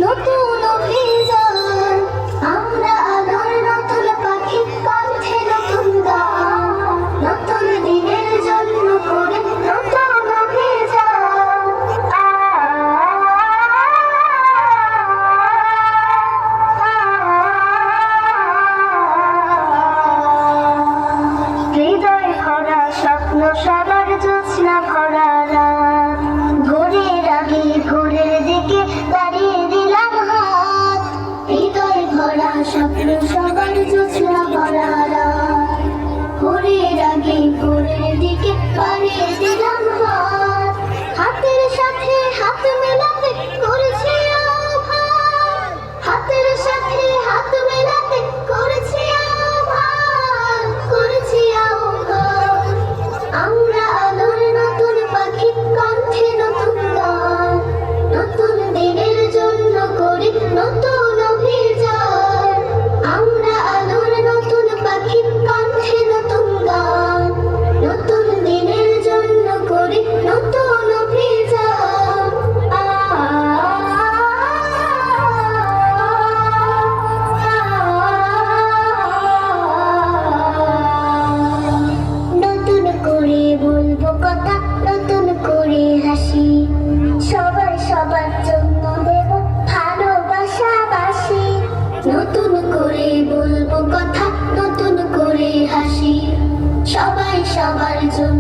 নতুন অভিযান। আমরা আলোর নতুন পাখি, কণ্ঠে নতুন গান, নতুন দিনের জন্য করে নতুন অভিযান। হৃদয় ভরা স্বপ্ন, সবার জ্যোৎস্না ভরা রাত, ভোরের আগে ভোরের দিকে দাঁড়িয়ে দিলাম হাত। হৃদয় ভরা স্বপ্ন, সবার জ্যোৎস্না ভরা রাত, ভোরের আগে ভোরের দিকে বাড়িয়ে দিলাম হাত। হাতের সাথে হাত মেলাতে করেছি আহ্বান, হাতের সাথে হাত মেলাতে করেছি আহ্বান, করেছি আহ্বান। আমরা আলোর নতুন পাখি, কণ্ঠে নতুন গান, নতুন দিনের জন্য করি নতুন অভিযান। আমরা আলোর নতুন পাখি, কণ্ঠে নতুন গান, নতুন দিনের জন্য করি নতুন অভিযান। নতুন করে বলবো কথা, নতুন করে হাসি, সবাই সবার জন্য দেব ভালোবাসা বাসি। নতুন করে বলবো কথা, নতুন করে হাসি, সবাই সবার জন্য